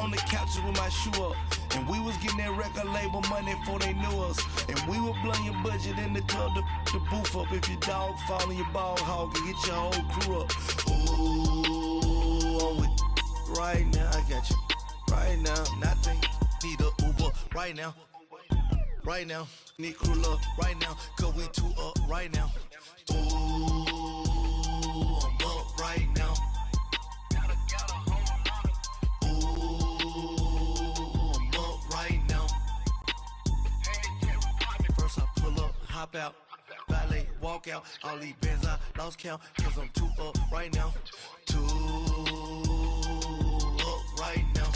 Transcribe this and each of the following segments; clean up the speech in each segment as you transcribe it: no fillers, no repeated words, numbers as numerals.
on the couches with my shoe up. And we was getting that record label money before they knew us. And we were blowing your budget in the club to the booth up. If your dog fall in your ball hog and get your whole crew up. Ooh, I'm with right now. I got you right now. Nothing. Need a Uber right now. Right now. Need crew up right now. Cause we two up right now. Ooh, I'm up right now. Hop out, valet, walk out. All these bands I lost count, cause I'm too up right now. Too up right now.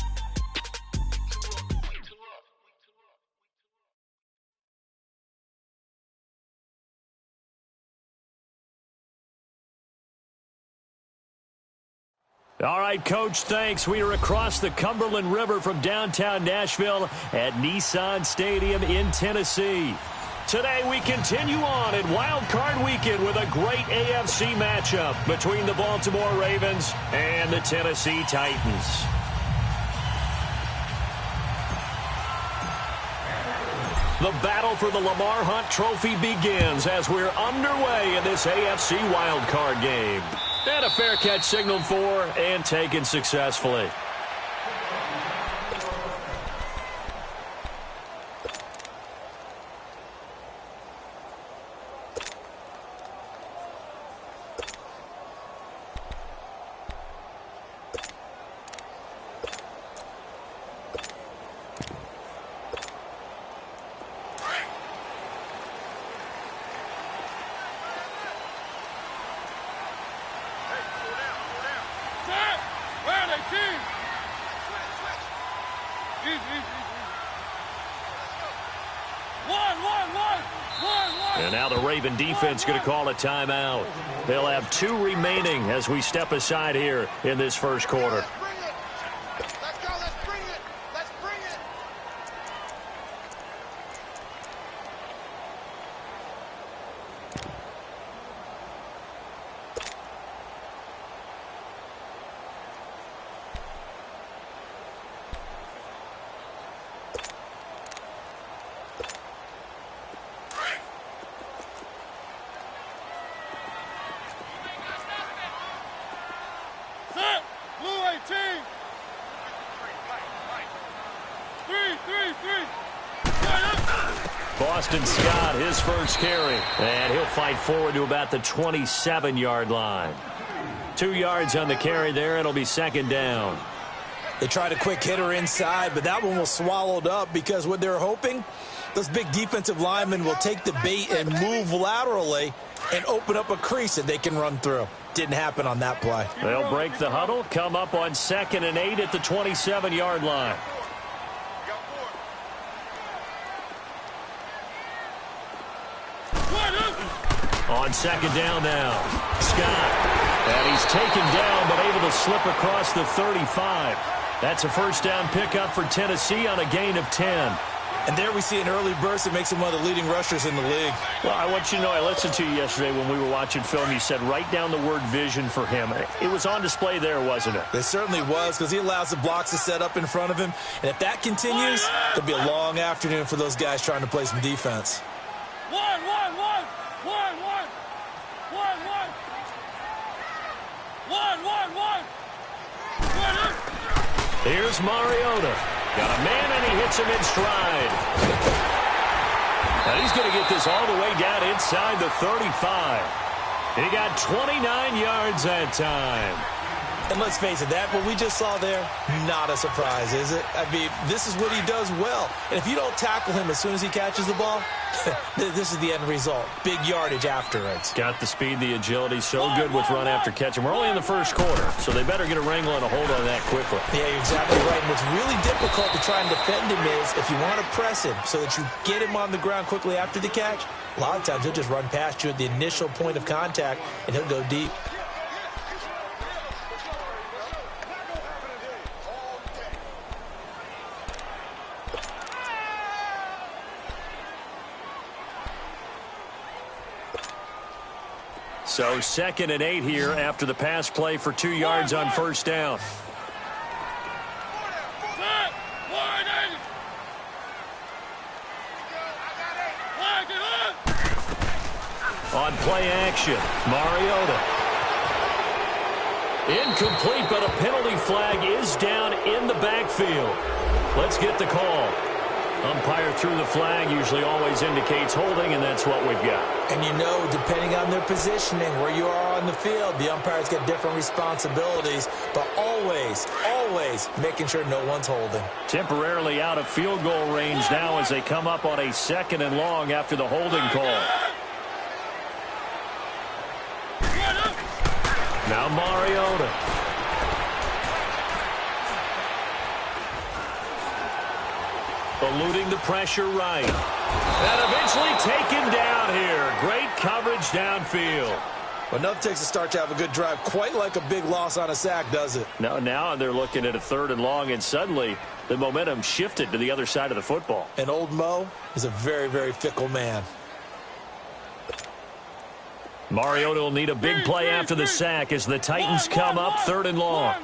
All right, Coach, thanks. We are across the Cumberland River from downtown Nashville at Nissan Stadium in Tennessee. Today we continue on in Wild Card Weekend with a great AFC matchup between the Baltimore Ravens and the Tennessee Titans. The battle for the Lamar Hunt Trophy begins as we're underway in this AFC Wild Card game. And a fair catch signaled for and taken successfully. And now the Raven defense going to call a timeout. They'll have 2 remaining as we step aside here in this first quarter. Boston Scott, his first carry. And he'll fight forward to about the 27-yard line. 2 yards on the carry there. It'll be second down. They tried a quick hitter inside, but that one was swallowed up because what they're hoping, those big defensive linemen will take the bait and move laterally and open up a crease that they can run through. Didn't happen on that play. They'll break the huddle, come up on 2nd and 8 at the 27-yard line. On second down now, Scott. And he's taken down but able to slip across the 35. That's a first down pickup for Tennessee on a gain of 10. And there we see an early burst that makes him one of the leading rushers in the league. Well, I want you to know, I listened to you yesterday when we were watching film. You said write down the word vision for him. It was on display there, wasn't it? It certainly was, because he allows the blocks to set up in front of him. And if that continues, it'll be a long afternoon for those guys trying to play some defense. Here's Mariota. Got a man, and he hits him in stride. And he's going to get this all the way down inside the 35. He got 29 yards that time. And let's face it, that what we just saw there, not a surprise, is it? I mean, this is what he does well. And if you don't tackle him as soon as he catches the ball, this is the end result. Big yardage afterwards. Got the speed, the agility, so good with run after catch. And we're only in the first quarter, so they better get a wrangle and a hold on that quickly. Yeah, you're exactly right. And what's really difficult to try and defend him is if you want to press him so that you get him on the ground quickly after the catch, a lot of times he'll just run past you at the initial point of contact, and he'll go deep. So 2nd and 8 here after the pass play for 2 yards on first down. play action. Mariota. Incomplete, but a penalty flag is down in the backfield. Let's get the call. Umpire threw the flag, usually always indicates holding, and that's what we've got. And you know, depending on their positioning, where you are on the field, the umpire's got different responsibilities, but always, always making sure no one's holding. Temporarily out of field goal range now as they come up on a 2nd and long after the holding call. Now Mariota. Eluding the pressure right. And eventually taken down here. Great coverage downfield. But nothing takes a start to have a good drive. Quite like a big loss on a sack, does it? No, now they're looking at a 3rd and long, and suddenly the momentum shifted to the other side of the football. And old Mo is a very, very fickle man. Mariota will need a big play after the sack as the Titans come up 3rd and long.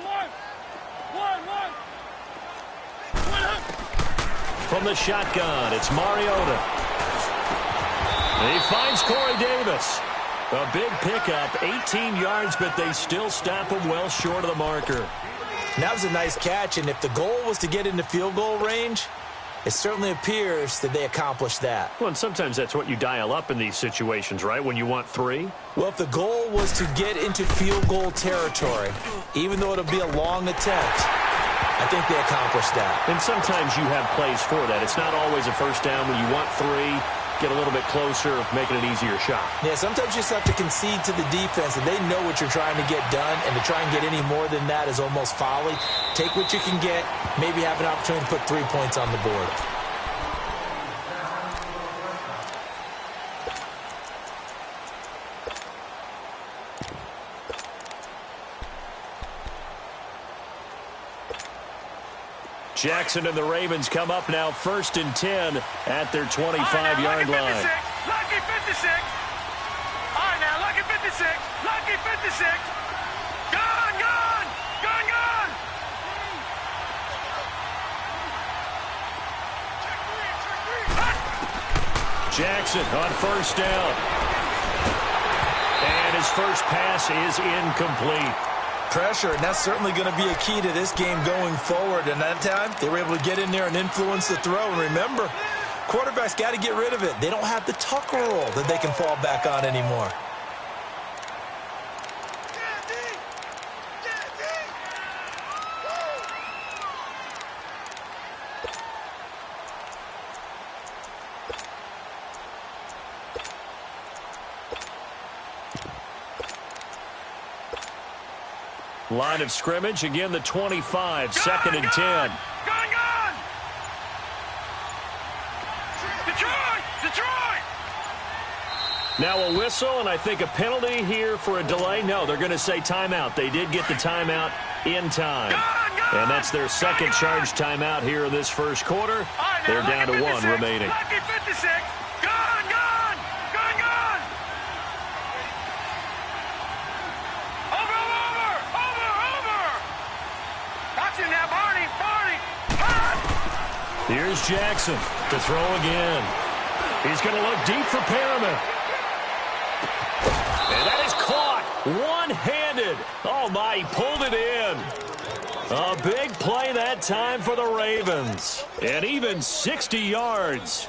From the shotgun, it's Mariota. He finds Corey Davis. A big pickup, 18 yards, but they still stop him well short of the marker. And that was a nice catch, and if the goal was to get into field goal range, it certainly appears that they accomplished that. Well, and sometimes that's what you dial up in these situations, right, when you want 3? Well, if the goal was to get into field goal territory, even though it'll be a long attempt, I think they accomplished that. And sometimes you have plays for that. It's not always a first down when you want 3, get a little bit closer, making an easier shot. Yeah, sometimes you just have to concede to the defense, and they know what you're trying to get done, and to try and get any more than that is almost folly. Take what you can get, maybe have an opportunity to put 3 points on the board. Jackson and the Ravens come up now 1st and 10 at their 25-yard line. Lucky 56. All right, now, lucky 56. Lucky 56. Gone, gone. Gone, gone. Jackson on 1st down. And his first pass is incomplete. Pressure, and that's certainly going to be a key to this game going forward. And that time, they were able to get in there and influence the throw. And remember, quarterbacks got to get rid of it. They don't have the tuck roll that they can fall back on anymore. Line of scrimmage, again the 25, 2nd and 10. Gone, gone. Detroit, Detroit. Now a whistle, and I think a penalty here for a delay. No, they're going to say timeout. They did get the timeout in time. And that's their 2nd charge timeout here in this 1st quarter. They're down to 1 remaining. Lucky 56. Gone, gone. Gone, gone. Now, Barney, Barney. Here's Jackson to throw again. He's going to look deep for Perriman. And that is caught one-handed. Oh, my, he pulled it in. A big play that time for the Ravens. And even 60 yards.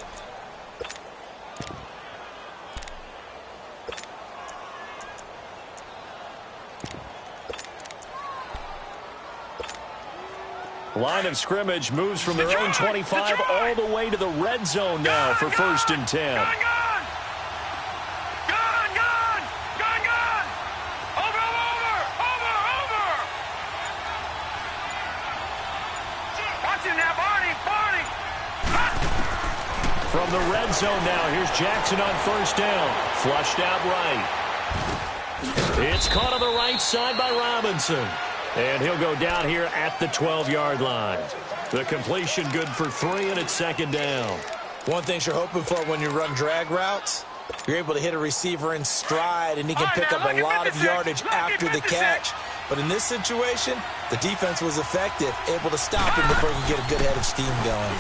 Line of scrimmage moves from their own 25 all the way to the red zone now for 1st and 10. Gone, gone. Gone, gone. Gone, gone. Over, over, over, over. Watch him now, Barney, Barney. From the red zone now, here's Jackson on 1st down. Flushed out right. It's caught on the right side by Robinson. And he'll go down here at the 12-yard line. The completion good for 3, and it's 2nd down. One thing you're hoping for when you run drag routes, you're able to hit a receiver in stride, and he can pick up a lot of yardage after the catch. But in this situation, the defense was effective, able to stop him before he could get a good head of steam going.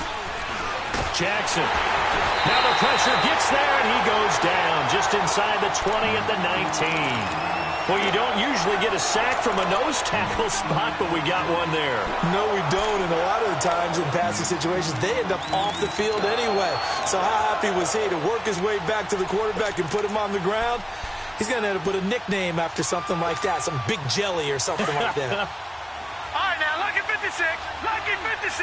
Jackson. Now the pressure gets there, and he goes down just inside the 20 at the 19. Well, you don't usually get a sack from a nose tackle spot, but we got one there. No, we don't, and a lot of the times in passing situations, they end up off the field anyway. So how happy was he to work his way back to the quarterback and put him on the ground? He's going to end up with a nickname after something like that, some big jelly or something like that. All right, now, Lucky 56. Lucky 56.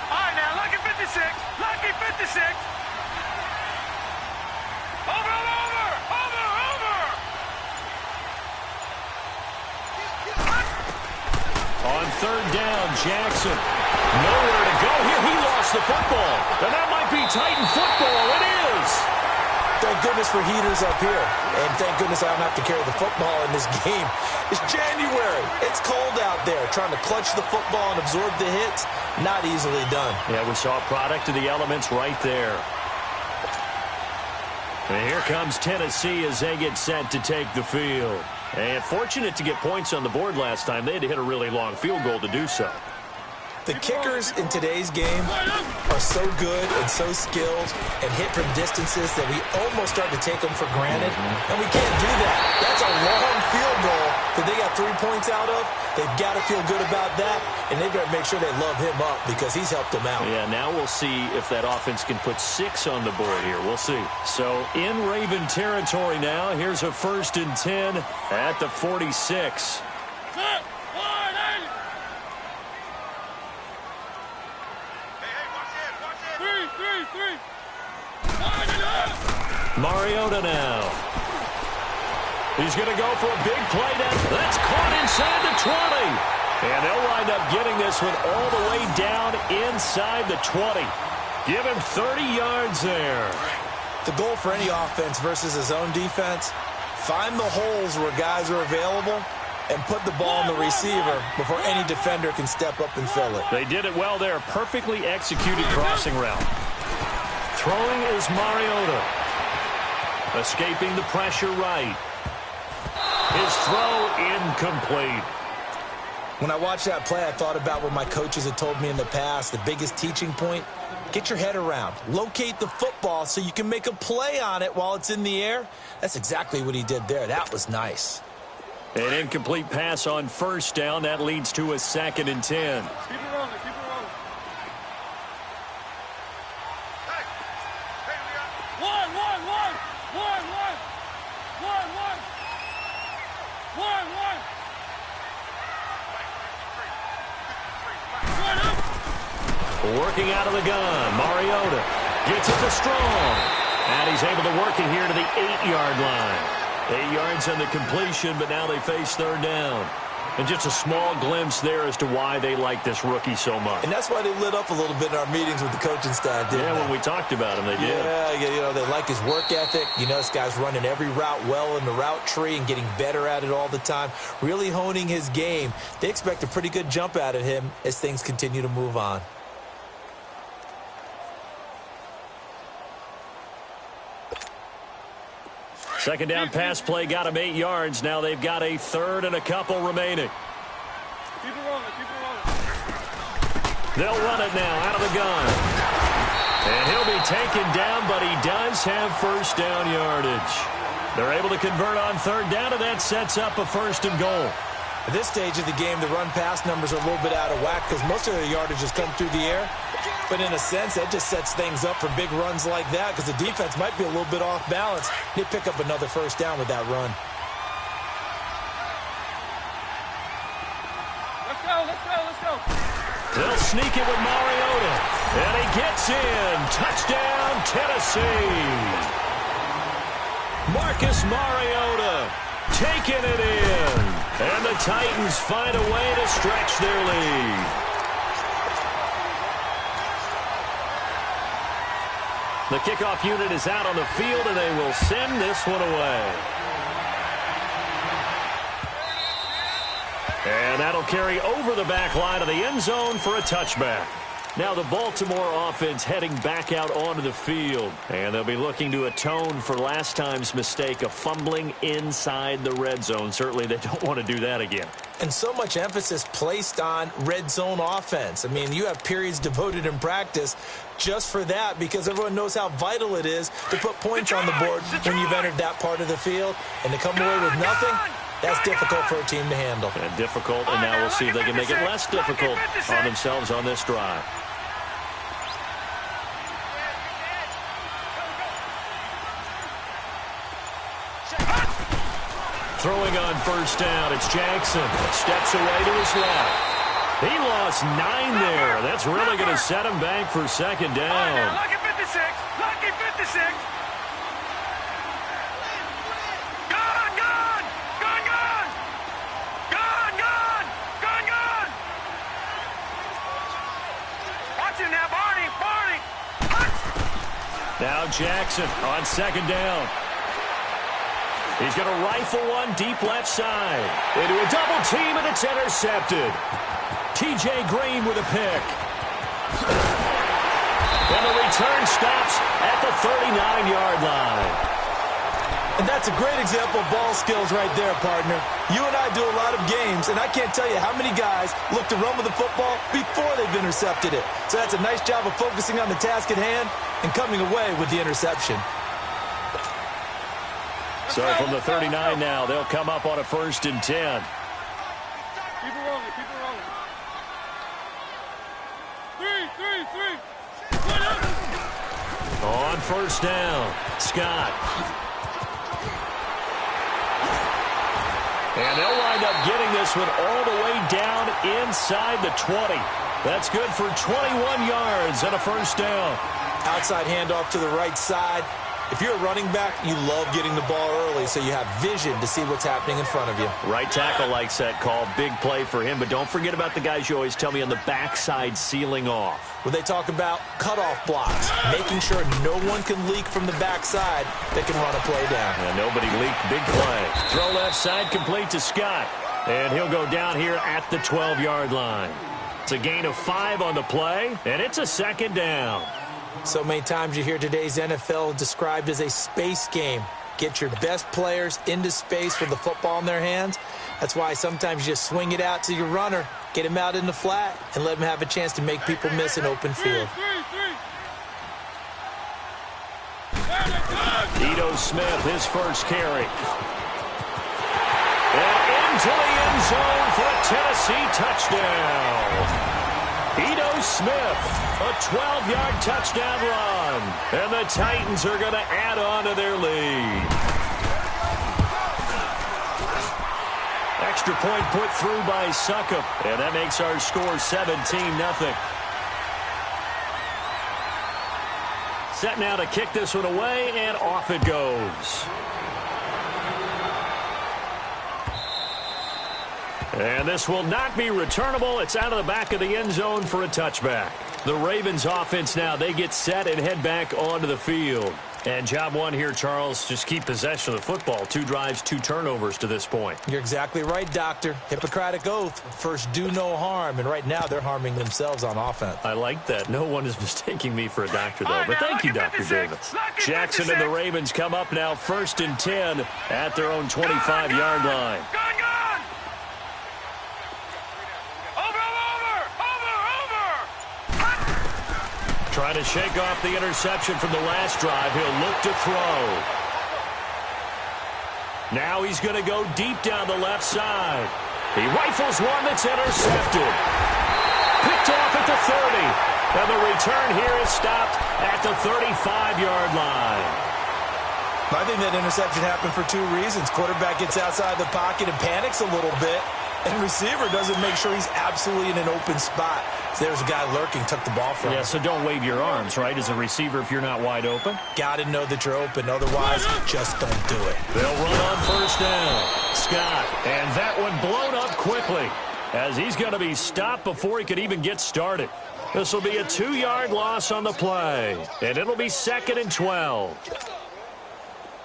All right, now, Lucky 56. Lucky 56. Over. On third down, Jackson. Nowhere to go here. He lost the football. And that might be Titan football. It is. Thank goodness for heaters up here. And thank goodness I don't have to carry the football in this game. It's January. It's cold out there. Trying to clutch the football and absorb the hits, not easily done. Yeah, we saw a product of the elements right there. And here comes Tennessee as they get set to take the field. And fortunate to get points on the board last time. They had to hit a really long field goal to do so. The kickers in today's game are so good and so skilled and hit from distances that we almost start to take them for granted. And we can't do that. That's a long field goal that they got 3 points out of. They've got to feel good about that, and they've got to make sure they love him up because he's helped them out. Yeah, now we'll see if that offense can put 6 on the board here. We'll see. So in Raven territory now, here's a 1st and 10 at the 46. Mariota now. He's going to go for a big play down. That's caught inside the 20. And they'll wind up getting this one all the way down inside the 20. Give him 30 yards there. The goal for any offense versus his own defense, find the holes where guys are available and put the ball in the receiver before any defender can step up and fill it. They did it well there. Perfectly executed crossing route. Throwing is Mariota. Escaping the pressure right. His throw incomplete. When I watched that play, I thought about what my coaches had told me in the past. The biggest teaching point, get your head around. Locate the football so you can make a play on it while it's in the air. That's exactly what he did there. That was nice. An incomplete pass on 1st down. That leads to a 2nd and 10. Keep it rolling, keep it rolling. Working out of the gun, Mariota gets it to Strong. And he's able to work it here to the 8-yard line. 8 yards on the completion, but now they face 3rd down. And just a small glimpse there as to why they like this rookie so much. And that's why they lit up a little bit in our meetings with the coaching staff, didn't they? When we talked about him, they did. Yeah, they like his work ethic. This guy's running every route well in the route tree and getting better at it all the time, really honing his game. They expect a pretty good jump out of him as things continue to move on. Second down pass play got him 8 yards. Now they've got a 3rd and a couple remaining. Keep it rolling, keep it rolling. They'll run it now out of the gun. And he'll be taken down, but he does have 1st down yardage. They're able to convert on 3rd down, and that sets up a 1st and goal. At this stage of the game, the run-pass numbers are a little bit out of whack because most of their yardage has come through the air. But in a sense, that just sets things up for big runs like that because the defense might be a little bit off balance. They pick up another 1st down with that run. Let's go, let's go, let's go. They'll sneak it with Mariota. And he gets in. Touchdown, Tennessee. Marcus Mariota taking it in. And the Titans find a way to stretch their lead. The kickoff unit is out on the field, and they will send this one away. And that'll carry over the back line of the end zone for a touchback. Now the Baltimore offense heading back out onto the field. And they'll be looking to atone for last time's mistake of fumbling inside the red zone. Certainly they don't want to do that again. And so much emphasis placed on red zone offense. I mean, you have periods devoted in practice just for that because everyone knows how vital it is to put points on the board when you've entered that part of the field. And to come away with nothing, that's difficult for a team to handle. And difficult, and now we'll see if they can make it less difficult on themselves on this drive. Throwing on first down, it's Jackson. Steps away to his left. He lost 9 there. That's really going to set him back for second down. Lucky 56. Lucky 56. Gone, gone. Gone, gone. Gone, gone. Gone, gone. Watch him now, Barney. Barney. Now Jackson on second down. He's going to rifle one deep left side. Into a double team, and it's intercepted. T.J. Green with a pick. And the return stops at the 39-yard line. And that's a great example of ball skills right there, partner. You and I do a lot of games, and I can't tell you how many guys look to run with the football before they've intercepted it. So that's a nice job of focusing on the task at hand and coming away with the interception. So from the 39 now, they'll come up on a 1st and 10. Keep it rolling, keep it rolling. 3. On first down, Scott. And they'll wind up getting this one all the way down inside the 20. That's good for 21 yards and a first down. Outside handoff to the right side. If you're a running back, you love getting the ball early so you have vision to see what's happening in front of you. Right tackle likes that call. Big play for him. But don't forget about the guys you always tell me on the backside sealing off. Where they talk about cutoff blocks, making sure no one can leak from the backside that can run a play down. And nobody leaked. Big play. Throw left side complete to Scott. And he'll go down here at the 12-yard line. It's a gain of 5 on the play, and it's a second down. So many times you hear today's NFL described as a space game. Get your best players into space with the football in their hands. That's why sometimes you just swing it out to your runner, get him out in the flat, and let him have a chance to make people miss an open field. Ito Smith, his first carry. And into the end zone for a Tennessee touchdown. Ito Smith, a 12-yard touchdown run. And the Titans are going to add on to their lead. Extra point put through by Succop. And that makes our score 17-0. Set now to kick this one away, and off it goes. And this will not be returnable. It's out of the back of the end zone for a touchback. The Ravens offense now, they get set and head back onto the field. And job one here, Charles, just keep possession of the football. 2 drives, 2 turnovers to this point. You're exactly right, Doctor. Hippocratic oath. First, do no harm. And right now, they're harming themselves on offense. I like that. No one is mistaking me for a doctor, though. But thank you, Dr. Davis. Jackson and the Ravens come up now 1st and 10 at their own 25-yard line. Trying to shake off the interception from the last drive. He'll look to throw. Now he's going to go deep down the left side. He rifles one that's intercepted. Picked off at the 30. And the return here is stopped at the 35-yard line. I think that interception happened for 2 reasons. Quarterback gets outside the pocket and panics a little bit. And receiver doesn't make sure he's absolutely in an open spot. So there's a guy lurking, took the ball from him. Yeah, so don't wave your arms, right, as a receiver if you're not wide open. Got to know that you're open. Otherwise, just don't do it. They'll run on first down. Scott, and that one blown up quickly as he's going to be stopped before he could even get started. This will be a 2-yard loss on the play, and it'll be 2nd and 12.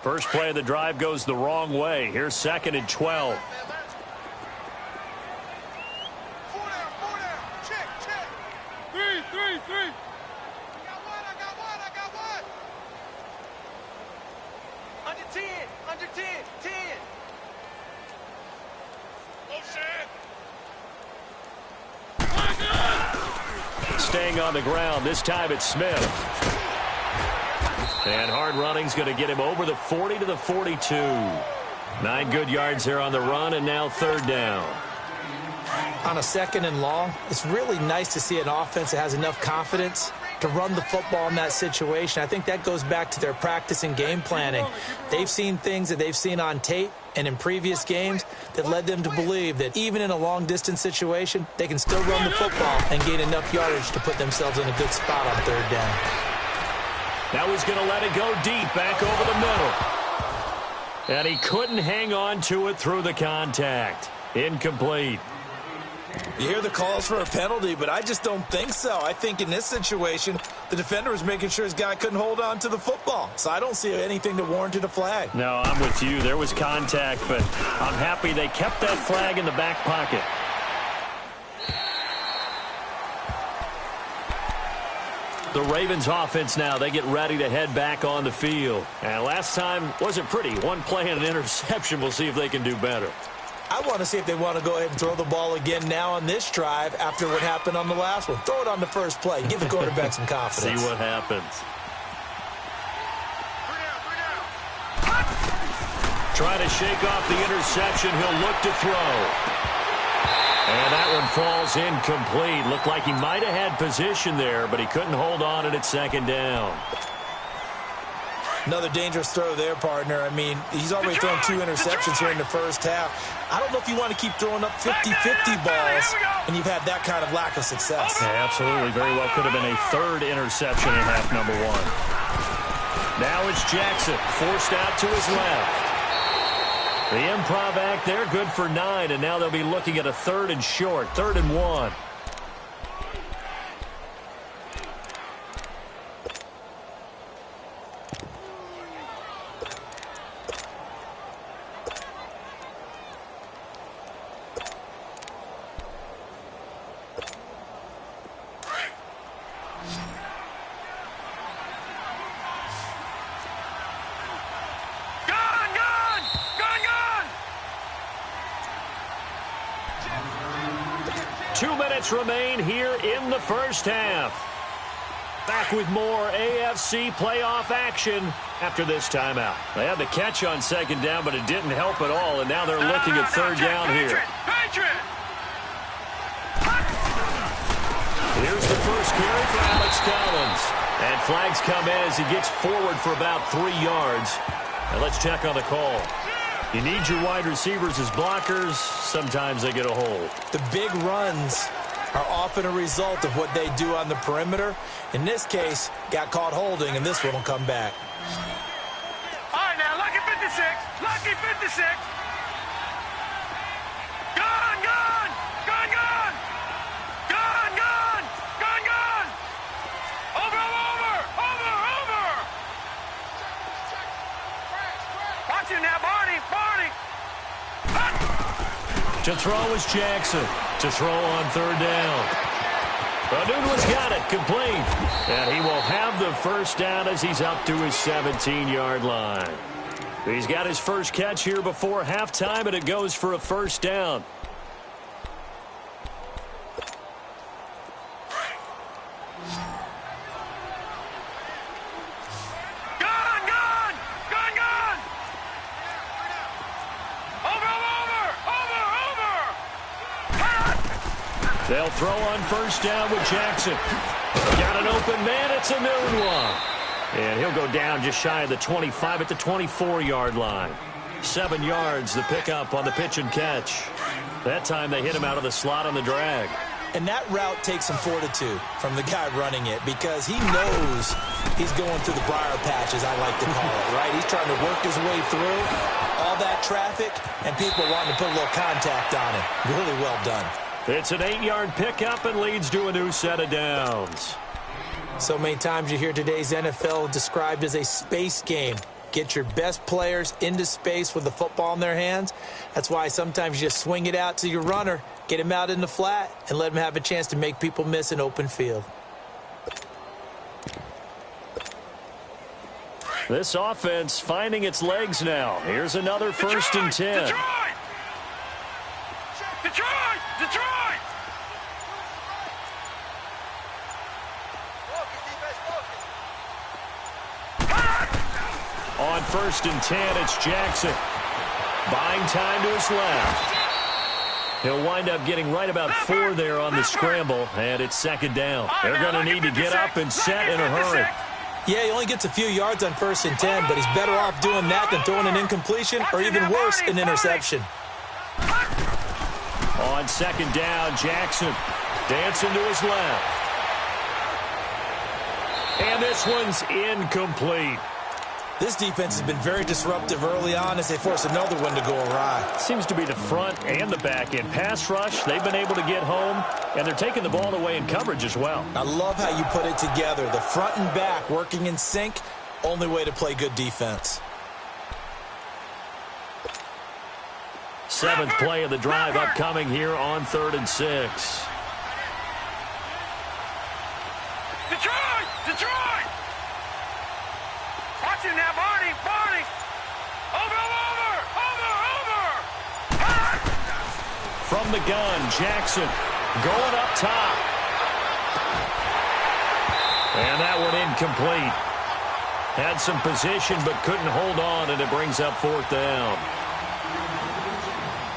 First play of the drive goes the wrong way. Here's 2nd and 12. Three. Under 10. Staying on the ground. This time it's Smith. And hard running's going to get him over the 40 to the 42. 9 good yards there on the run, and now third down. On a second and long, it's really nice to see an offense that has enough confidence to run the football in that situation. I think that goes back to their practice and game planning. They've seen things that they've seen on tape and in previous games that led them to believe that even in a long-distance situation, they can still run the football and gain enough yardage to put themselves in a good spot on third down. Now he's going to let it go deep, back over the middle. And he couldn't hang on to it through the contact. Incomplete. You hear the calls for a penalty, but I just don't think so. I think in this situation, the defender was making sure his guy couldn't hold on to the football. So I don't see anything that warranted a flag. No, I'm with you. There was contact, but I'm happy they kept that flag in the back pocket. The Ravens offense now, they get ready to head back on the field. And last time wasn't pretty. One play and an interception. We'll see if they can do better. I want to see if they want to go ahead and throw the ball again now on this drive after what happened on the last one. Throw it on the first play. Give the quarterback some confidence. See what happens. Trying to shake off the interception. He'll look to throw. And that one falls incomplete. Looked like he might have had position there, but he couldn't hold on at second down. Another dangerous throw there, partner. I mean, he's already thrown 2 interceptions here in the first half. I don't know if you want to keep throwing up 50-50 balls, and you've had that kind of lack of success. Yeah, absolutely. Very well could have been a third interception in half number 1. Now it's Jackson, forced out to his left. The improv act there, good for 9, and now they'll be looking at a third and short, 3rd and 1. Remain here in the first half. Back with more AFC playoff action after this timeout. They had the catch on second down, but it didn't help at all, and now they're looking at third down here. Here's the first carry for Alex Collins. And flags come in as he gets forward for about 3 yards. Now let's check on the call. You need your wide receivers as blockers. Sometimes they get a hold. The big runs are often a result of what they do on the perimeter. In this case, got caught holding, and this one will come back. All right, now, lucky 56. Lucky 56. Gone. Over. Watch him now, Barney. To throw is Jackson. To throw on third down. Newton's got it, complete. And he will have the first down as he's up to his 17-yard line. He's got his first catch here before halftime, and it goes for a first down. They'll throw on first down with Jackson. Got an open man. It's a noon one. And he'll go down just shy of the 25 at the 24-yard line. 7 yards, the pickup on the pitch and catch. That time they hit him out of the slot on the drag. And that route takes some fortitude from the guy running it because he knows he's going through the briar patch, as I like to call it, right? He's trying to work his way through all that traffic and people wanting to put a little contact on him. Really well done. It's an 8-yard pickup and leads to a new set of downs. So many times you hear today's NFL described as a space game. Get your best players into space with the football in their hands. That's why sometimes you just swing it out to your runner, get him out in the flat, and let him have a chance to make people miss an open field. This offense finding its legs now. Here's another 1st and 10. Detroit! Detroit! Detroit! On 1st and 10, it's Jackson. Buying time to his left. He'll wind up getting right about 4 there on the scramble, and it's 2nd down. They're going to need to get up and set in a hurry. Yeah, he only gets a few yards on 1st and 10, but he's better off doing that than throwing an incompletion or even worse, an interception. On 2nd down, Jackson dancing to his left. And this one's incomplete. This defense has been very disruptive early on as they force another one to go awry. Seems to be the front and the back end. Pass rush, they've been able to get home, and they're taking the ball away in coverage as well. I love how you put it together. The front and back working in sync, only way to play good defense. 7th play of the drive upcoming here on 3rd and 6. Detroit! Detroit! Watch it now, Barney! Barney! Over! From the gun, Jackson going up top. And that one incomplete. Had some position but couldn't hold on, and it brings up 4th down.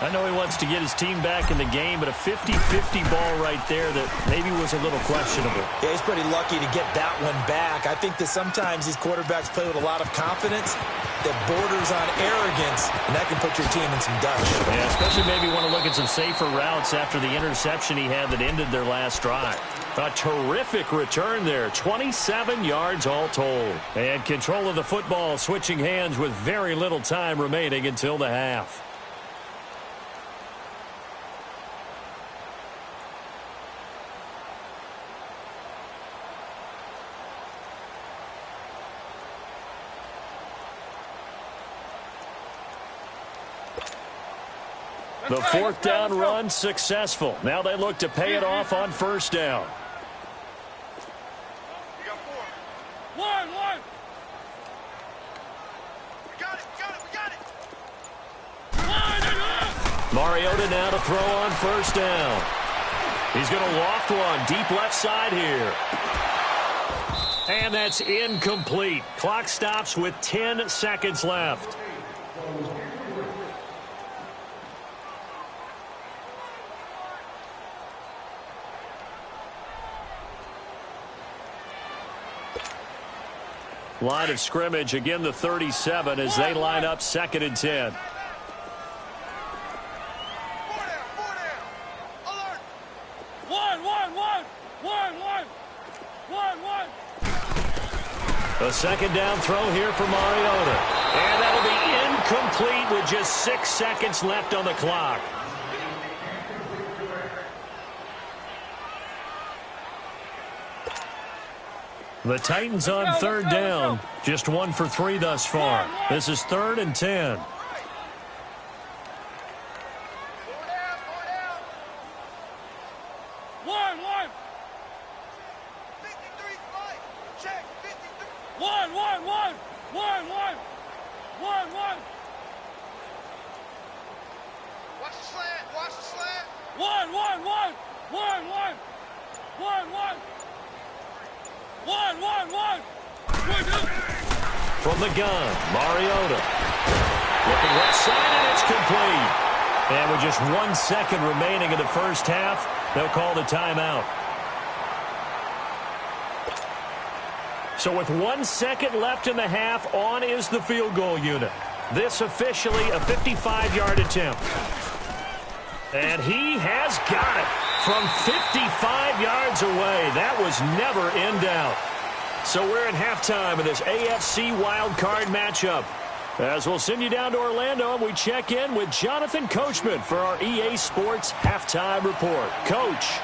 I know he wants to get his team back in the game, but a 50-50 ball right there that maybe was a little questionable. Yeah, he's pretty lucky to get that one back. I think that sometimes these quarterbacks play with a lot of confidence that borders on arrogance, and that can put your team in some dutch. Yeah, especially maybe want to look at some safer routes after the interception he had that ended their last drive. A terrific return there, 27 yards all told. And control of the football switching hands with very little time remaining until the half. The 4th down run successful. Now they look to pay it off on 1st down. One. We got it. Mariota now to throw on 1st down. He's going to loft one deep left side here. And that's incomplete. Clock stops with 10 seconds left. Line of scrimmage, again the 37 as they line up 2nd and 10. A 2nd down throw here for Mariota. And that'll be incomplete with just 6 seconds left on the clock. The Titans on 3rd down. Just 1 for 3 thus far. This is 3rd and 10. From the gun, Mariota. Looking left side, and it's complete. And with just 1 second remaining in the first half, they'll call the timeout. So with 1 second left in the half, on is the field goal unit. This officially a 55-yard attempt. And he has got it from 55 yards away. That was never in doubt. So we're in halftime of this AFC wildcard matchup. As we'll send you down to Orlando, and we check in with Jonathan Coachman for our EA Sports Halftime Report. Coach.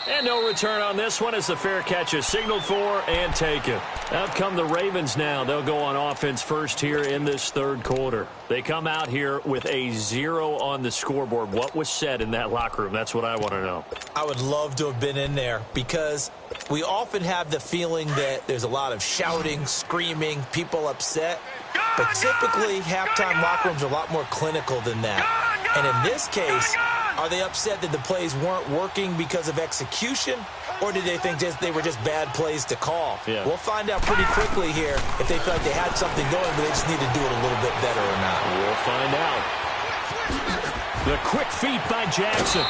And no return on this one as the fair catch is signaled for and taken. Out come the Ravens now. They'll go on offense first here in this third quarter. They come out here with a 0 on the scoreboard. What was said in that locker room? That's what I want to know. I would love to have been in there because we often have the feeling that there's a lot of shouting, screaming, people upset. But typically, halftime locker rooms are a lot more clinical than that. And in this case, are they upset that the plays weren't working because of execution, or did they think they were just bad plays to call? Yeah. We'll find out pretty quickly here if they feel like they had something going, but they just need to do it a little bit better or not. We'll find out. The quick feet by Jackson.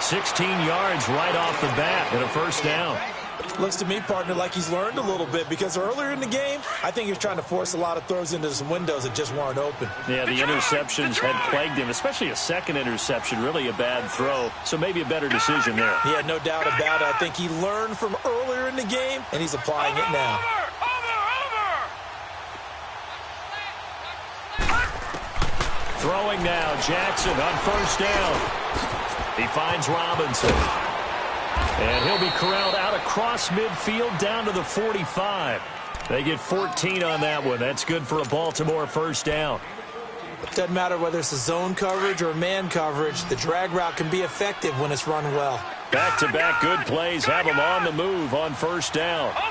16 yards right off the bat and a first down. Looks to me, partner, like he's learned a little bit because earlier in the game, I think he was trying to force a lot of throws into some windows that just weren't open. Yeah, the interceptions had plagued him, especially a second interception, really a bad throw. So maybe a better decision there. Yeah, no doubt about it. I think he learned from earlier in the game, and he's applying it now. Throwing now, Jackson on first down. He finds Robinson. And he'll be corralled out across midfield down to the 45. They get 14 on that one. That's good for a Baltimore first down. Doesn't matter whether it's a zone coverage or man coverage. The drag route can be effective when it's run well. Back-to-back good plays have him on the move on first down. Over!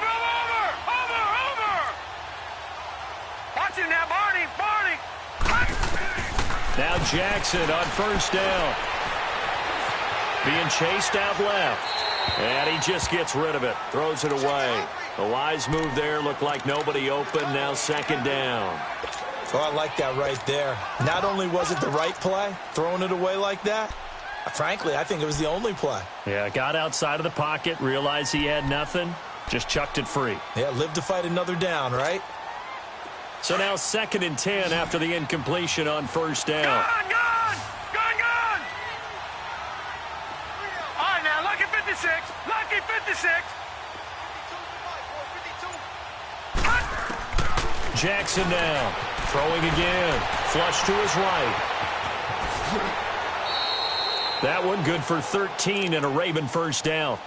Watch him now, Barney! Now Jackson on first down. Being chased out left. And he just gets rid of it. Throws it away. The wise move there. Looked like nobody open. Now second down. Oh, I like that right there. Not only was it the right play, throwing it away like that, frankly, I think it was the only play. Yeah, got outside of the pocket, realized he had nothing, just chucked it free. Yeah, live to fight another down, right? So now 2nd and 10 after the incompletion on first down. Gone! All right, now, lucky 56. Lucky 56. Jackson now. Throwing again. Flush to his right. That one good for 13 and a Raven first down.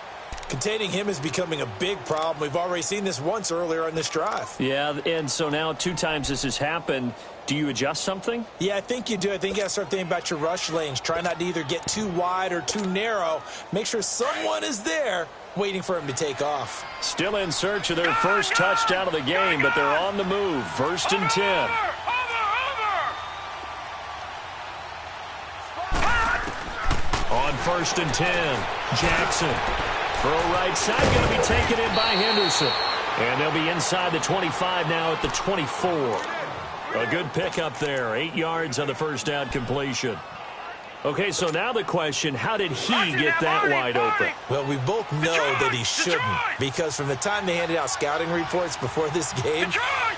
Containing him is becoming a big problem. We've already seen this once earlier on this drive. Yeah, and so now 2 times this has happened. Do you adjust something? Yeah, I think you do. I think you got to start thinking about your rush lanes. Try not to either get too wide or too narrow. Make sure someone is there waiting for him to take off. Still in search of their first touchdown of the game, but they're on the move. 1st and 10. On 1st and 10, Jackson. Throw right side, going to be taken in by Henderson. And they'll be inside the 25 now at the 24. A good pickup there. 8 yards on the first down completion. Okay, so now the question, how did he get that wide open? Well, we both know that he shouldn't, because from the time they handed out scouting reports before this game,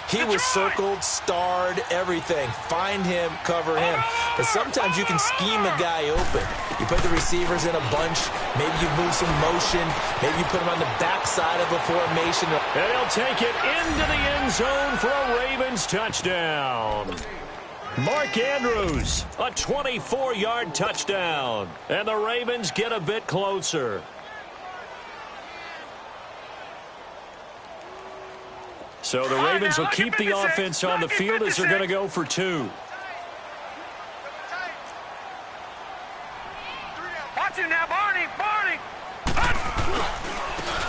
he was circled, starred, everything. Find him, cover him. But sometimes you can scheme a guy open. You put the receivers in a bunch, maybe you move some motion, maybe you put him on the backside of a formation. And he'll take it into the end zone for a Ravens touchdown. Mark Andrews, a 24-yard touchdown. And the Ravens get a bit closer. So the Ravens will keep the offense on the field as they're going to go for 2. Watch him now, Barney!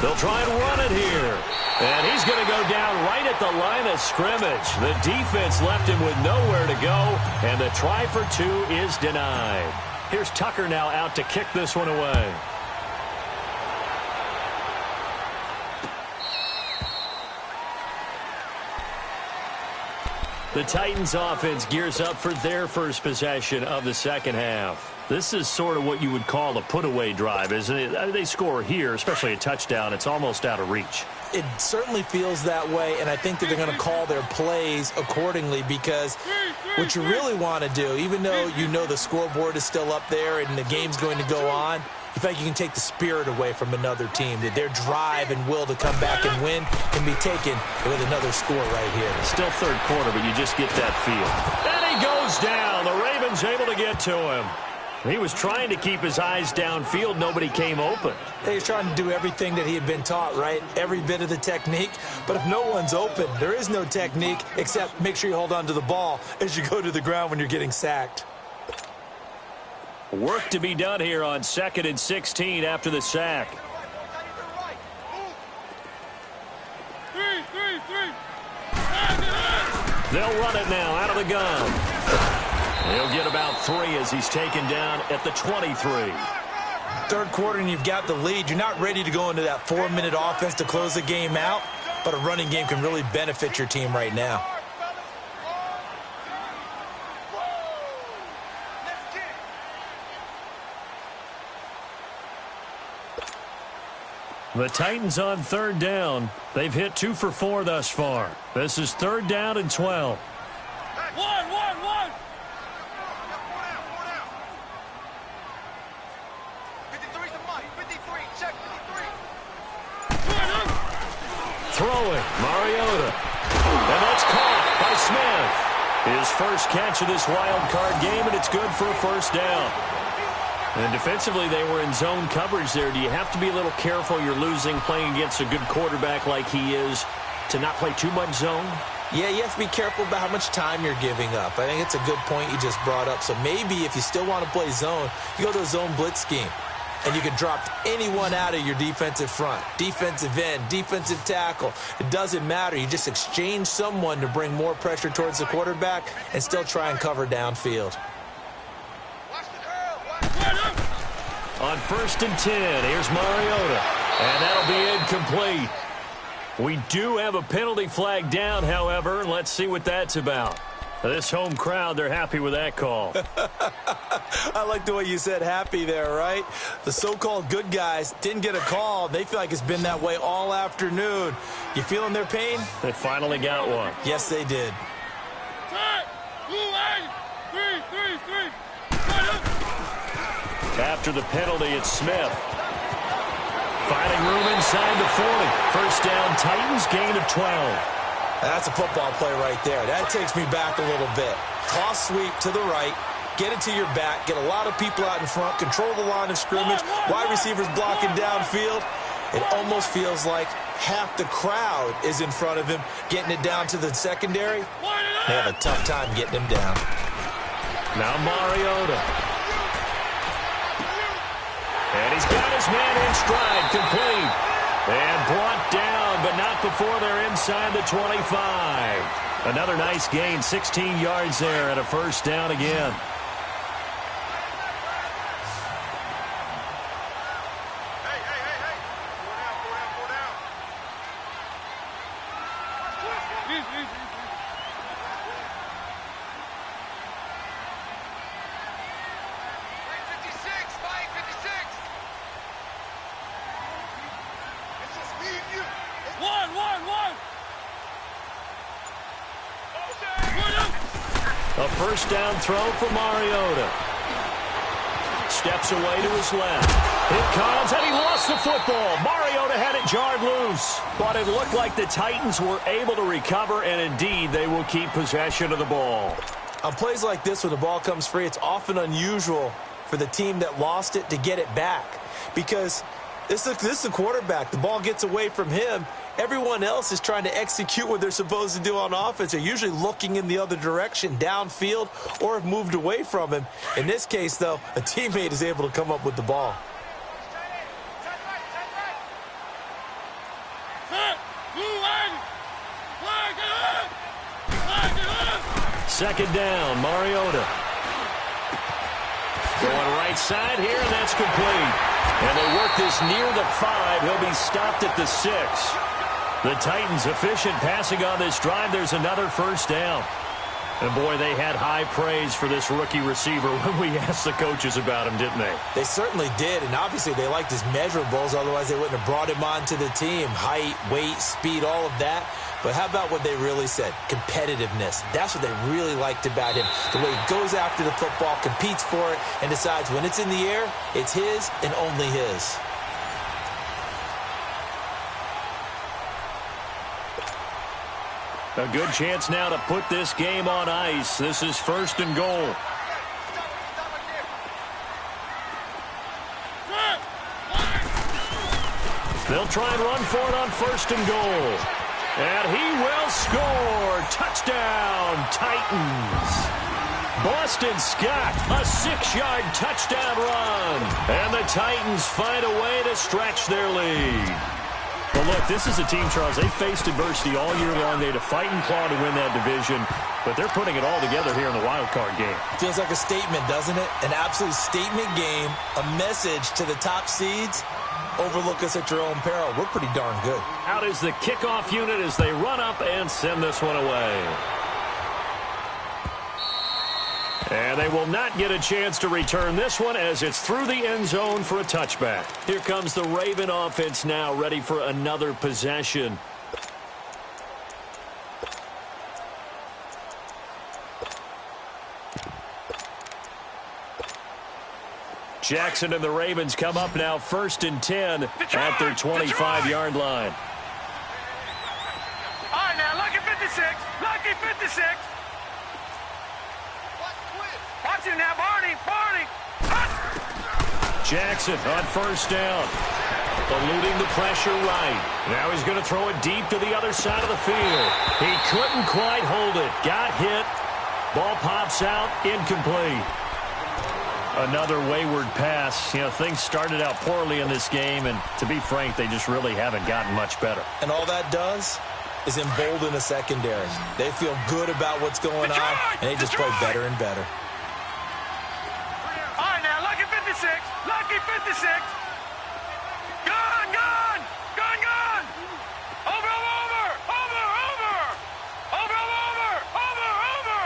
They'll try and run it here. And he's going to go down right at the line of scrimmage. The defense left him with nowhere to go, and the try for 2 is denied. Here's Tucker now out to kick this one away. The Titans offense gears up for their first possession of the second half. This is sort of what you would call a put-away drive, isn't it? I mean, they score here, especially a touchdown. It's almost out of reach. It certainly feels that way, and I think that they're going to call their plays accordingly, because what you really want to do, even though you know the scoreboard is still up there and the game's going to go on, you feel like you can take the spirit away from another team, that their drive and will to come back and win can be taken with another score right here. Still third quarter, but you just get that feel. And he goes down. The Ravens able to get to him. He was trying to keep his eyes downfield. Nobody came open. He's trying to do everything that he had been taught, right? Every bit of the technique. But if no one's open, there is no technique except make sure you hold on to the ball as you go to the ground when you're getting sacked. Work to be done here on 2nd and 16 after the sack. They'll run it now out of the gun. He'll get about 3 as he's taken down at the 23. Third quarter and you've got the lead. You're not ready to go into that 4-minute offense to close the game out, but a running game can really benefit your team right now. The Titans on 3rd down. They've hit 2 for 4 thus far. This is 3rd down and 12. One. Throwing, Mariota. And that's caught by Smith. His first catch of this wild card game, and it's good for a first down. And defensively, they were in zone coverage there. Do you have to be a little careful you're losing playing against a good quarterback like he is to not play too much zone? Yeah, you have to be careful about how much time you're giving up. I think it's a good point you just brought up. So maybe if you still want to play zone, you go to a zone blitz scheme. And you can drop anyone out of your defensive front, defensive end, defensive tackle. It doesn't matter. You just exchange someone to bring more pressure towards the quarterback and still try and cover downfield. On 1st and 10, here's Mariota. And that'll be incomplete. We do have a penalty flag down, however. Let's see what that's about. This home crowd, they're happy with that call. I like the way you said happy there, right? The so-called good guys didn't get a call. They feel like it's been that way all afternoon. You feeling their pain? They finally got one. Yes, they did. After the penalty, it's Smith. Finding room inside the 40. First down, Titans, gain of 12. That's a football play right there. That takes me back a little bit. Toss sweep to the right, get it to your back, get a lot of people out in front, control the line of scrimmage, wide receivers blocking downfield. It almost feels like half the crowd is in front of him, getting it down to the secondary. They have a tough time getting him down. Now Mariota. And he's got his man in stride, complete. And brought down, but not before they're inside the 25. Another nice gain, 16 yards there and a first down again. A first down throw for Mariota. Steps away to his left. It comes, and he lost the football. Mariota had it jarred loose. But it looked like the Titans were able to recover, and indeed, they will keep possession of the ball. On plays like this, when the ball comes free, it's often unusual for the team that lost it to get it back. Because this is the quarterback. The ball gets away from him. Everyone else is trying to execute what they're supposed to do on offense. They're usually looking in the other direction, downfield, or have moved away from him. In this case, though, a teammate is able to come up with the ball. Second down, Mariota. Going right side here, and that's complete. And they work this near the 5. He'll be stopped at the 6. The Titans efficient passing on this drive. There's another first down. And, boy, they had high praise for this rookie receiver when we asked the coaches about him, didn't they? They certainly did, and obviously they liked his measurables. Otherwise, they wouldn't have brought him onto the team. Height, weight, speed, all of that. But how about what they really said? Competitiveness. That's what they really liked about him. The way he goes after the football, competes for it, and decides when it's in the air, it's his and only his. A good chance now to put this game on ice. This is first and goal. They'll try and run for it on 1st and goal. And he will score. Touchdown, Titans. Boston Scott, a 6-yard touchdown run. And the Titans find a way to stretch their lead. Well, look, this is a team, Charles, they faced adversity all year long. They had to fight and claw to win that division, but they're putting it all together here in the wild card game. Feels like a statement, doesn't it? An absolute statement game, a message to the top seeds. Overlook us at your own peril. We're pretty darn good. Out is the kickoff unit as they run up and send this one away. And they will not get a chance to return this one as it's through the end zone for a touchback. Here comes the Raven offense now, ready for another possession. Jackson and the Ravens come up now 1st and 10 at their 25-yard line. All right, now, lucky 56. Lucky 56. Watch him now, Barney. Barney. Jackson on 1st down. Eluding the pressure right. Now he's going to throw it deep to the other side of the field. He couldn't quite hold it. Got hit. Ball pops out. Incomplete. Another wayward pass. You know, things started out poorly in this game, and to be frank, they just really haven't gotten much better. And all that does is embolden the secondary. They feel good about what's going on, and they just play better and better. All right, now, lucky 56. Lucky 56. Gone, gone. Gone, gone. Over, over, over, over. Over, over, over, over.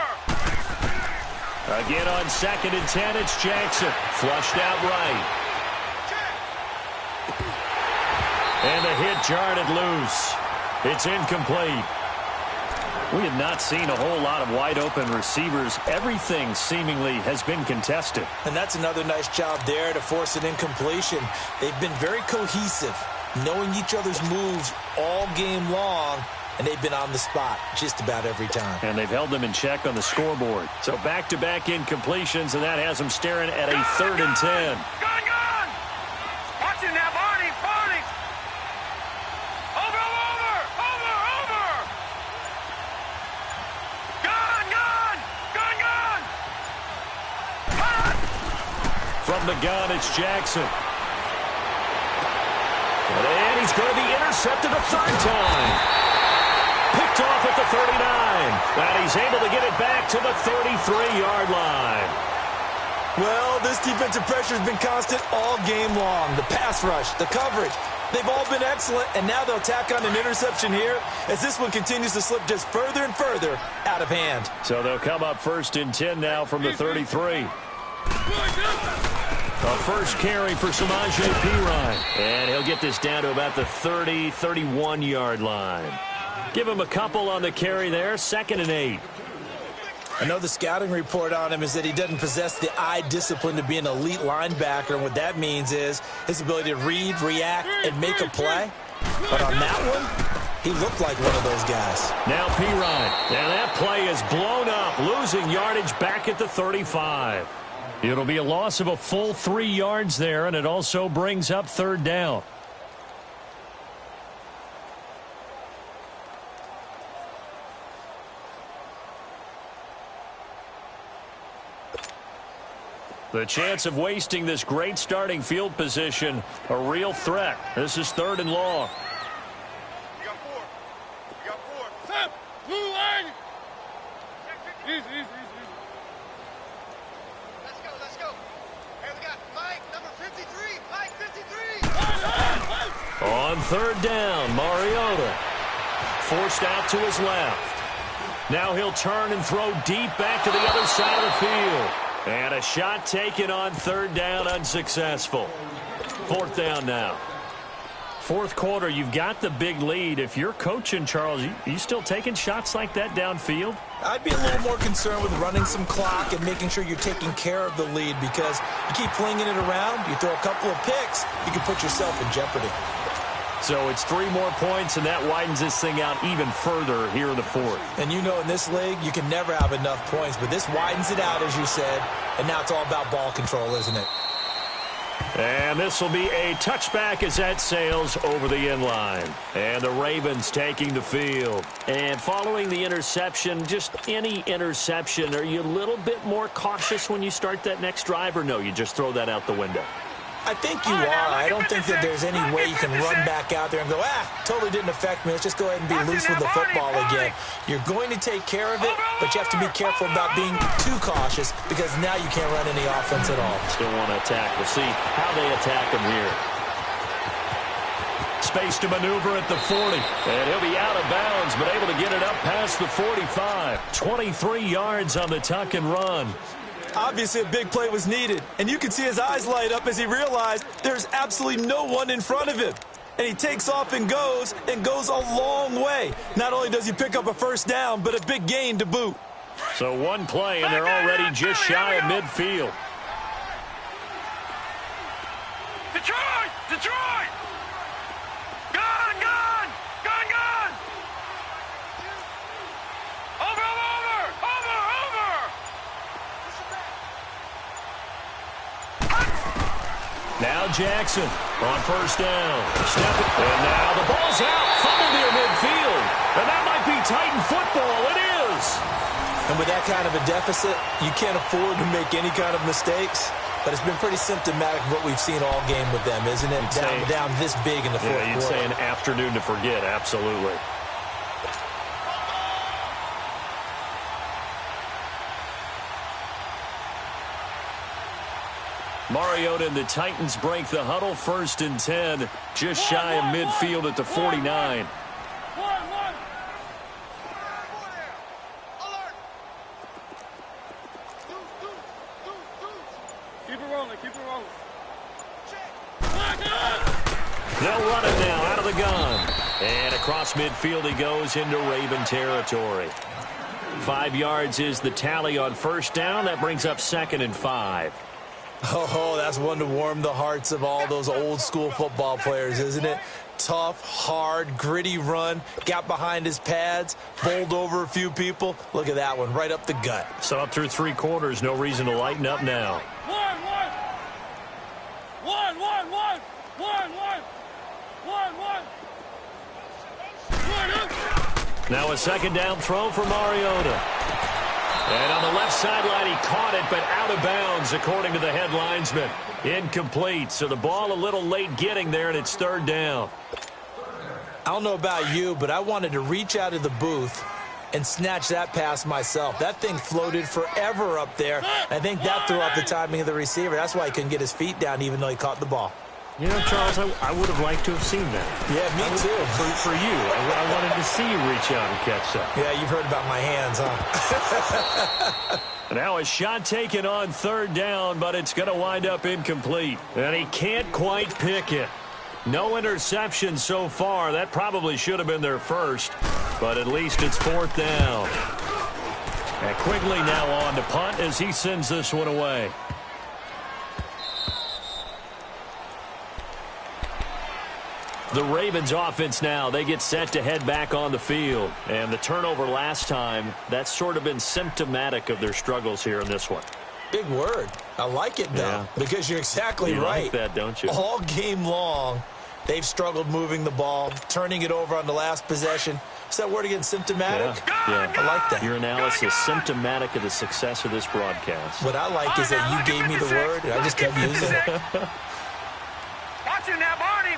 Again on 2nd and 10, it's Jackson. Flushed out right. And the hit jarred it loose. It's incomplete. We have not seen a whole lot of wide-open receivers. Everything seemingly has been contested. And that's another nice job there to force an incompletion. They've been very cohesive, knowing each other's moves all game long, and they've been on the spot just about every time. And they've held them in check on the scoreboard. So back-to-back incompletions, and that has them staring at a 3rd and 10. Gone, gone. Watch him now, Barney. Barney. Over, over, over, over. Gone, gone. Gone, gone. From the gun, it's Jackson. And he's going to be intercepted a 3rd time. Picked off at the 39. And he's able to get it back to the 33-yard line. Well, this defensive pressure has been constant all game long. The pass rush, the coverage, they've all been excellent, and now they'll tack on an interception here as this one continues to slip just further and further out of hand. So they'll come up 1st and 10 now from the 33. A first carry for Samaje Perine. And he'll get this down to about the 30, 31-yard line. Give him a couple on the carry there. 2nd and 8. I know the scouting report on him is that he doesn't possess the eye discipline to be an elite linebacker. And what that means is his ability to read, react, and make a play. But on that one, he looked like one of those guys. Now Perine. And that play is blown up, losing yardage back at the 35. It'll be a loss of a full 3 yards there, and it also brings up 3rd down. The chance of wasting this great starting field position, a real threat. This is 3rd and long. You got 4. You got 4. Stop. Blue line. Easy, easy, easy. Let's go, let's go. Here we got Mike, number 53. Mike, 53. On 3rd down, Mariota forced out to his left. Now he'll turn and throw deep back to the other side of the field. And a shot taken on 3rd down, unsuccessful. 4th down now. 4th quarter, you've got the big lead. If you're coaching, Charles, you still taking shots like that downfield? I'd be a little more concerned with running some clock and making sure you're taking care of the lead, because you keep flinging it around, you throw a couple of picks, you can put yourself in jeopardy. So it's 3 more points, and that widens this thing out even further here in the 4th. And you know in this league, you can never have enough points, but this widens it out, as you said, and now it's all about ball control, isn't it? And this will be a touchback as that sails over the end line. And the Ravens taking the field. And following the interception, just any interception, are you a little bit more cautious when you start that next drive, or no, you just throw that out the window? I think you are. I don't think that there's any way you can run back out there and go, totally didn't affect me. Let's just go ahead and be loose with the football again. You're going to take care of it, but you have to be careful about being too cautious because now you can't run any offense at all. Still want to attack. We'll see how they attack him here. Space to maneuver at the 40. And he'll be out of bounds, but able to get it up past the 45. 23 yards on the tuck and run. Obviously, a big play was needed, and you can see his eyes light up as he realized there's absolutely no one in front of him. And he takes off and goes a long way. Not only does he pick up a first down, but a big gain to boot. So one play, and they're already just shy of midfield. Detroit! Detroit! Gone! Gone! Gone! Gone! Over! Over! Over! Over! Now Jackson on first down. And now the ball's out. Fumble near midfield. And that might be Titan football. It is. And with that kind of a deficit, you can't afford to make any kind of mistakes. But it's been pretty symptomatic of what we've seen all game with them, isn't it? Down this big in the fourth quarter. You'd say an afternoon to forget. Absolutely. Mariota and the Titans break the huddle. 1st and 10. Just shy of midfield at the 49. Keep it rolling. Keep it rolling. They'll run it now out of the gun. And across midfield he goes into Raven territory. 5 yards is the tally on first down. That brings up 2nd and 5. Oh, that's one to warm the hearts of all those old school football players, isn't it? Tough, hard, gritty run, got behind his pads, bowled over a few people. Look at that one, right up the gut. So up through 3 quarters, no reason to lighten up now. One. Now a 2nd down throw for Mariota. And on the left sideline, he caught it, but out of bounds, according to the head linesman. Incomplete, so the ball a little late getting there, and it's 3rd down. I don't know about you, but I wanted to reach out of the booth and snatch that pass myself. That thing floated forever up there. I think that threw off the timing of the receiver. That's why he couldn't get his feet down, even though he caught the ball. You know, Charles, I would have liked to have seen that. Yeah, me too. For you. I wanted to see you reach out and catch that. Yeah, you've heard about my hands, huh? Now a shot taken on 3rd down, but it's going to wind up incomplete. And he can't quite pick it. No interception so far. That probably should have been their first, but at least it's 4th down. And Quigley now on to punt as he sends this one away. The Ravens offense now, they get set to head back on the field. And the turnover last time, that's sort of been symptomatic of their struggles here in this one. Big word. I like it, though, because you're exactly right. You like that, don't you? All game long, they've struggled moving the ball, turning it over on the last possession. Is that word again, symptomatic? Yeah. I like that. Your analysis, symptomatic of the success of this broadcast. What I like is that you gave me the word, and I just kept using it. Watch it now, Barney.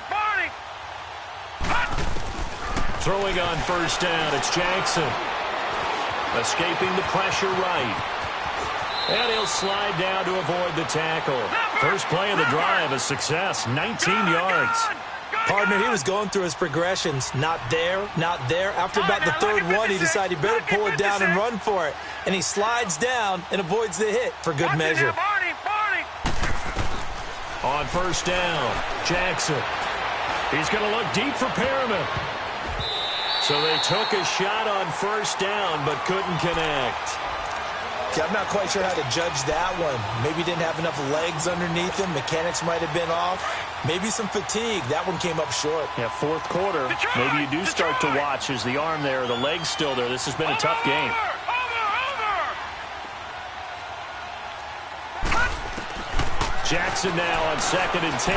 Throwing on first down, it's Jackson. Escaping the pressure right. And he'll slide down to avoid the tackle. First play of the drive, a success, 19 yards. Partner, he was going through his progressions. Not there, not there. After about the 3rd one, he decided he better pull it down and run for it. And he slides down and avoids the hit for good measure. On first down, Jackson. He's going to look deep for Perriman. So they took a shot on first down, but couldn't connect. See, I'm not quite sure how to judge that one. Maybe didn't have enough legs underneath him. Mechanics might have been off. Maybe some fatigue. That one came up short. Yeah, 4th quarter. Maybe you do start to watch as the arm there, the leg's still there. This has been a tough game. Jackson now on 2nd and 10.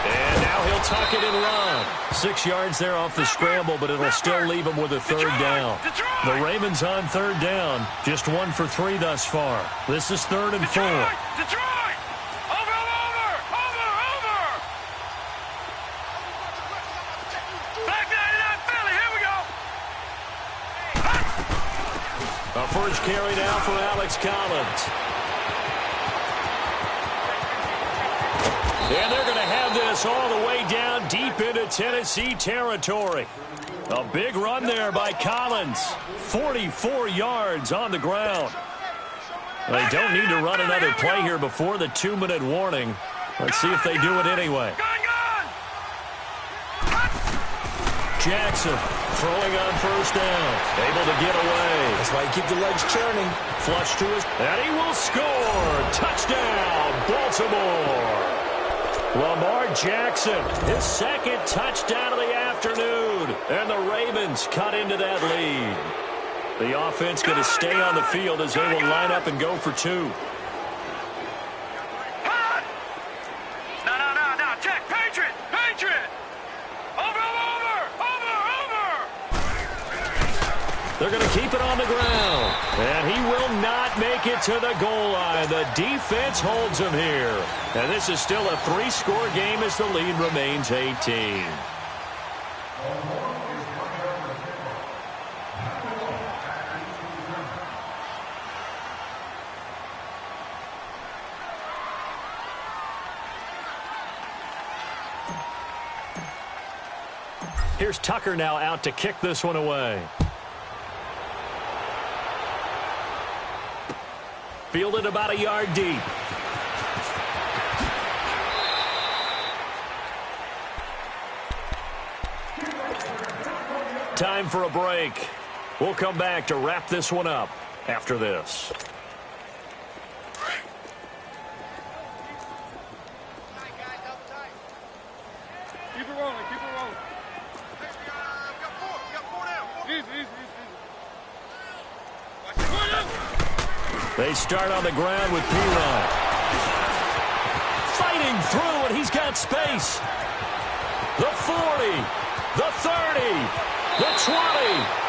And now he'll tuck it and run. 6 yards there off the scramble, but it'll still leave him with a 3rd down. The Ravens on 3rd down. Just 1 for 3 thus far. This is 3rd and 4. Detroit! Over, over, over, over! Back 99 Philly, here we go! A first carry now for Alex Collins. And they're going to have this all the way down deep into Tennessee territory. A big run there by Collins. 44 yards on the ground. They don't need to run another play here before the 2-minute warning. Let's see if they do it anyway. Jackson throwing on 1st down. Able to get away. That's why you keep the legs churning. Flush to his... And he will score. Touchdown, Baltimore. Lamar Jackson, his 2nd touchdown of the afternoon. And the Ravens cut into that lead. The offense going to stay on the field as they will line up and go for 2. No. Check. Patriot. Over. They're going to keep it on the ground. And he will not make it to the goal line. The defense holds him here. And this is still a 3-score game as the lead remains 18. Here's Tucker now out to kick this one away. Fielded about a yard deep. Time for a break. We'll come back to wrap this one up after this. Keep it rolling. Easy. They start on the ground with P-Ryan. Fighting through, and he's got space. The 40, the 30, the 20.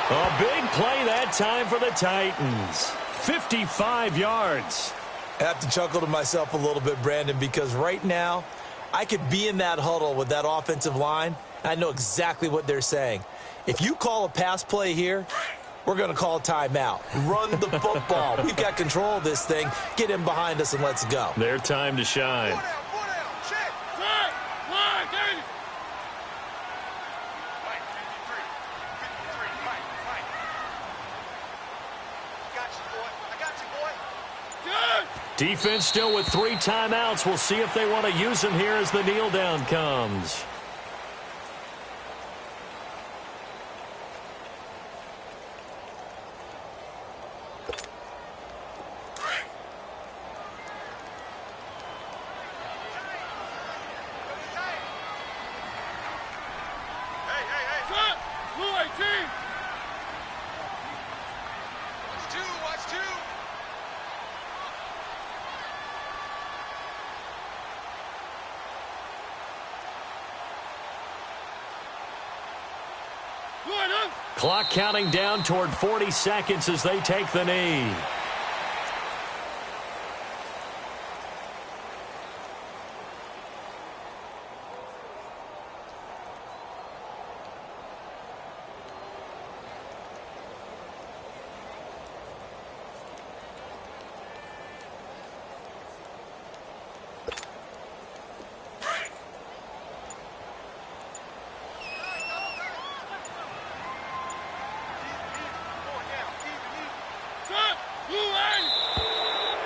A big play that time for the Titans. 55 yards. I have to chuckle to myself a little bit, Brandon, because right now I could be in that huddle with that offensive line. I know exactly what they're saying. If you call a pass play here, we're going to call a timeout. Run the football. We've got control of this thing. Get him behind us and let's go. Their time to shine. Defense still with 3 timeouts. We'll see if they want to use them here as the kneel down comes. Clock counting down toward 40 seconds as they take the knee.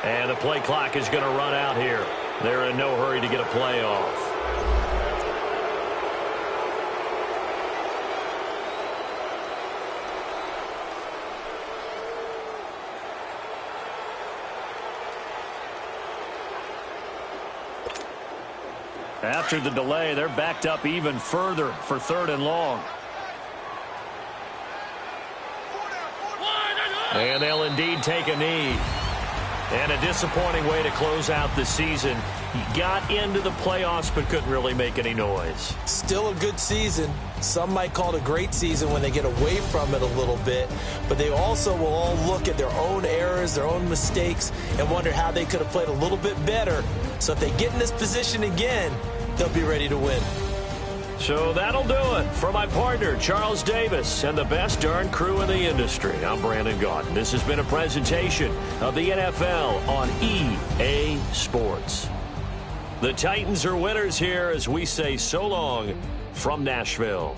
And the play clock is going to run out here. They're in no hurry to get a play off. After the delay, they're backed up even further for 3rd and long. And they'll indeed take a knee. And a disappointing way to close out the season. You got into the playoffs but couldn't really make any noise. Still a good season. Some might call it a great season when they get away from it a little bit. But they also will all look at their own errors, their own mistakes, and wonder how they could have played a little bit better. So if they get in this position again, they'll be ready to win. So that'll do it. For my partner, Charles Davis, and the best darn crew in the industry, I'm Brandon Gaudin. This has been a presentation of the NFL on EA Sports. The Titans are winners here as we say so long from Nashville.